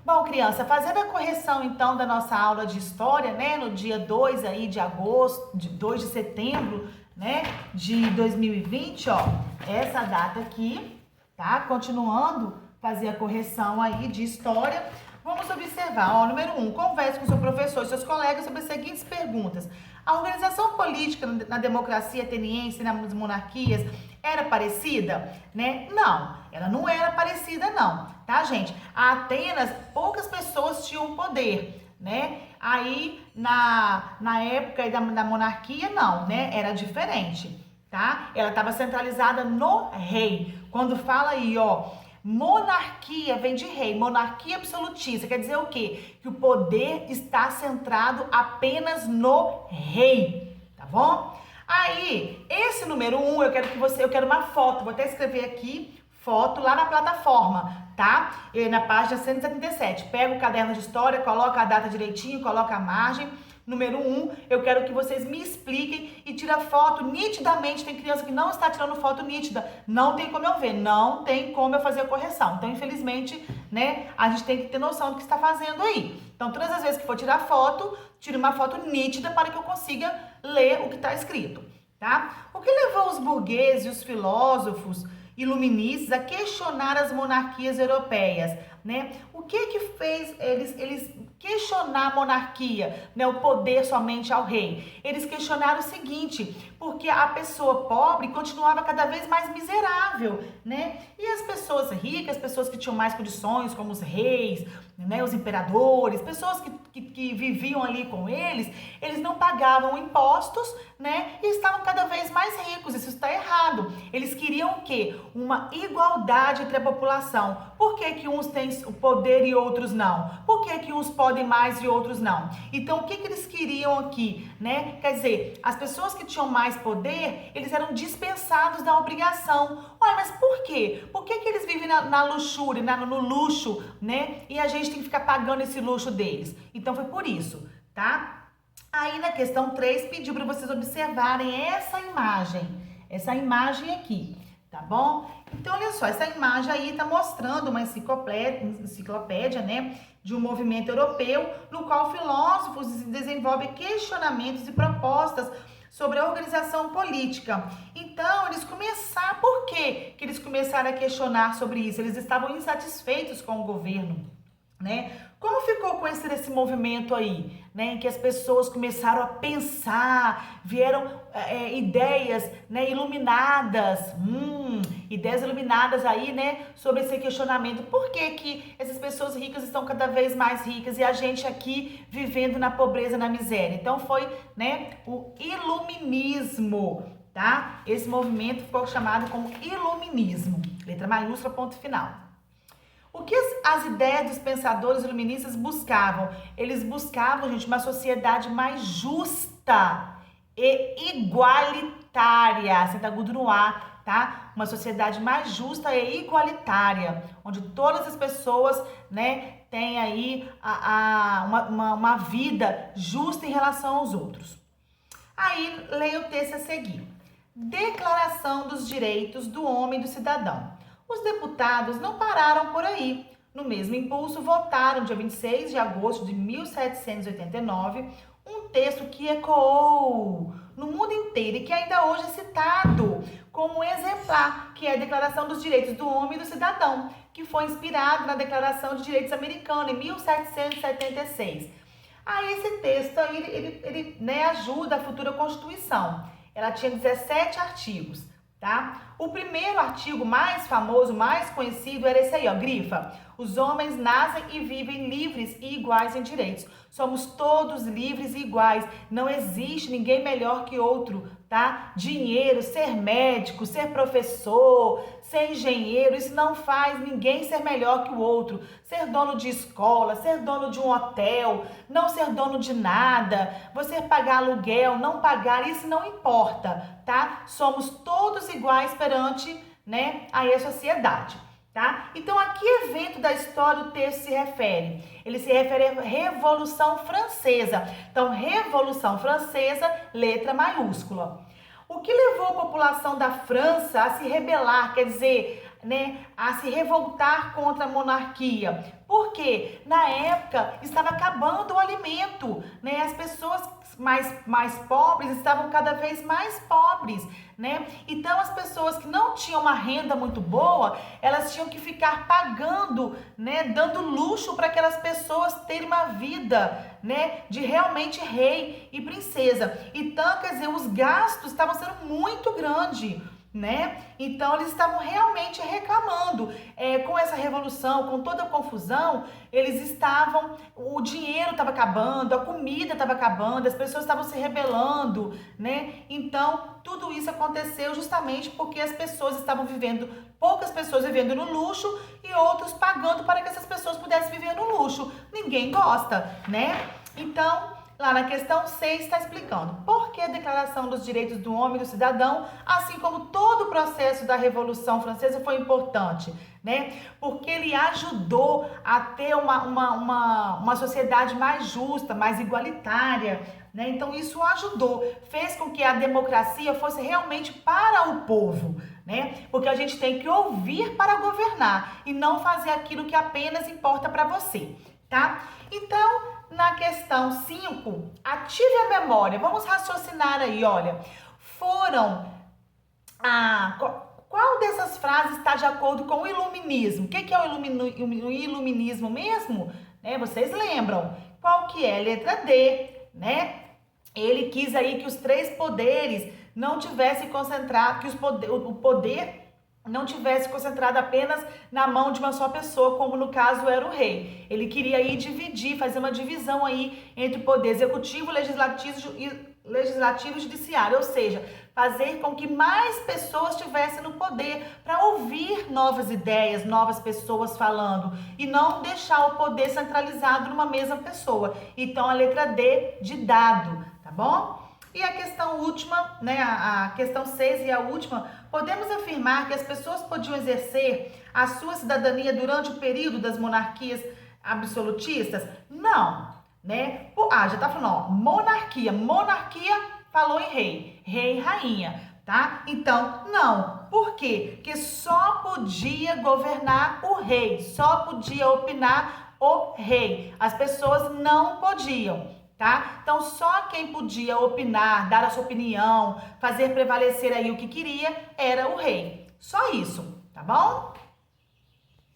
Bom, criança, fazendo a correção então da nossa aula de história, né, no dia 2 aí de agosto, de 2 de setembro, né, de 2020, ó, essa data aqui, tá? Continuando fazer a correção aí de história. Vamos observar, ó, número 1, converse com seu professor e seus colegas sobre as seguintes perguntas. A organização política na democracia ateniense e nas monarquias era parecida, né? Não, ela não era parecida não, tá, gente? A Atenas, poucas pessoas tinham poder, né? Aí, na época da monarquia, não, né? Era diferente, tá? Ela estava centralizada no rei. Quando fala aí, ó, monarquia vem de rei, monarquia absolutista, quer dizer o quê? Que o poder está centrado apenas no rei, tá bom? Aí, esse número 1, eu quero uma foto, vou até escrever aqui, foto lá na plataforma, tá? Na página 177. Pega o caderno de história, coloca a data direitinho, coloca a margem. Número 1, eu quero que vocês me expliquem e tira foto nitidamente. Tem criança que não está tirando foto nítida. Não tem como eu ver, não tem como eu fazer a correção. Então, infelizmente, né, a gente tem que ter noção do que está fazendo aí. Então, todas as vezes que for tirar foto, tire uma foto nítida para que eu consiga ler o que está escrito, tá? O que levou os burgueses e os filósofos iluministas a questionar as monarquias europeias, né? O que fez eles questionar a monarquia, né? O poder somente ao rei? Eles questionaram o seguinte, porque a pessoa pobre continuava cada vez mais miserável, né? E as pessoas ricas, pessoas que tinham mais condições, como os reis, né? Os imperadores, pessoas que viviam ali com eles não pagavam impostos, né? E estavam cada vez mais ricos. Isso está errado. Eles queriam o quê? Uma igualdade entre a população. Por que uns têm o poder e outros não? Por que uns podem mais e outros não? Então, o que eles queriam aqui, né? Quer dizer, as pessoas que tinham mais poder, eles eram dispensados da obrigação. Ué, mas por quê? Por que eles vivem na luxúria, no luxo, né? E a gente tem que ficar pagando esse luxo deles. Então, foi por isso, tá? Aí, na questão 3, pediu para vocês observarem essa imagem aqui, tá bom? Então, olha só, essa imagem aí tá mostrando uma enciclopédia, né, de um movimento europeu, no qual filósofos desenvolvem questionamentos e propostas sobre a organização política. Então, por que eles começaram a questionar sobre isso? Eles estavam insatisfeitos com o governo, né? Como ficou com esse movimento aí, né, em que as pessoas começaram a pensar, vieram ideias, né, ideias iluminadas aí, né, sobre esse questionamento. Por que essas pessoas ricas estão cada vez mais ricas e a gente aqui vivendo na pobreza, na miséria? Então foi, né, o iluminismo, tá? Esse movimento ficou chamado como iluminismo, letra maiúscula, ponto final. O que as ideias dos pensadores iluministas buscavam? Eles buscavam, gente, uma sociedade mais justa e igualitária. Senta agudo no ar, tá? Uma sociedade mais justa e igualitária, onde todas as pessoas, né, têm aí uma vida justa em relação aos outros. Aí, leia o texto a seguir. Declaração dos Direitos do Homem e do Cidadão. Os deputados não pararam por aí. No mesmo impulso, votaram, dia 26 de agosto de 1789, um texto que ecoou no mundo inteiro e que ainda hoje é citado como exemplar, que é a Declaração dos Direitos do Homem e do Cidadão, que foi inspirado na Declaração de Direitos Americana, em 1776. Aí esse texto aí, ele né, ajuda a futura Constituição. Ela tinha 17 artigos. Tá? O primeiro artigo mais famoso, mais conhecido, era esse aí, ó, grifa. Os homens nascem e vivem livres e iguais em direitos. Somos todos livres e iguais. Não existe ninguém melhor que outro, tá? Dinheiro, ser médico, ser professor, ser engenheiro, isso não faz ninguém ser melhor que o outro. Ser dono de escola, ser dono de um hotel, não ser dono de nada, você pagar aluguel, não pagar, isso não importa, tá? Somos todos iguais perante, né, aí a sociedade. Tá? Então, a que evento da história o texto se refere? Ele se refere à Revolução Francesa. Então, Revolução Francesa, letra maiúscula. O que levou a população da França a se rebelar, quer dizer, né, a se revoltar contra a monarquia. Porque na época estava acabando o alimento, né? As pessoas mais pobres estavam cada vez mais pobres, né? Então as pessoas que não tinham uma renda muito boa, elas tinham que ficar pagando, né, dando luxo para aquelas pessoas terem uma vida, né, de realmente rei e princesa. Então, quer dizer, os gastos estavam sendo muito grandes, né? Então eles estavam realmente reclamando. Com essa revolução, com toda a confusão, o dinheiro estava acabando, a comida estava acabando, as pessoas estavam se rebelando, né? Então tudo isso aconteceu justamente porque as pessoas estavam vivendo, poucas pessoas vivendo no luxo e outros pagando para que essas pessoas pudessem viver no luxo. Ninguém gosta, né? Então, lá na questão 6 está explicando por que a Declaração dos Direitos do Homem e do Cidadão, assim como todo o processo da Revolução Francesa, foi importante, né? Porque ele ajudou a ter uma sociedade mais justa, mais igualitária, né? Então isso ajudou, fez com que a democracia fosse realmente para o povo, né? Porque a gente tem que ouvir para governar e não fazer aquilo que apenas importa para você, tá? Então, na questão 5, ative a memória. Vamos raciocinar aí, olha. Qual dessas frases está de acordo com o iluminismo? O que é o iluminismo mesmo? Né, vocês lembram? Qual que é? Letra D, né? Ele quis aí que os 3 poderes não tivessem concentrado, que o poder não tivesse concentrado apenas na mão de uma só pessoa, como no caso era o rei. Ele queria aí dividir, fazer uma divisão aí entre o poder executivo, legislativo e judiciário, ou seja, fazer com que mais pessoas estivessem no poder para ouvir novas ideias, novas pessoas falando e não deixar o poder centralizado numa mesma pessoa. Então a letra D de dado, tá bom? E a questão última, né, a questão 6 e a última, podemos afirmar que as pessoas podiam exercer a sua cidadania durante o período das monarquias absolutistas? Não, né? Já tá falando, ó, monarquia falou em rei e rainha, tá? Então, não. Por quê? Porque só podia governar o rei, só podia opinar o rei. As pessoas não podiam. Tá? Então, só quem podia opinar, dar a sua opinião, fazer prevalecer aí o que queria, era o rei. Só isso, tá bom?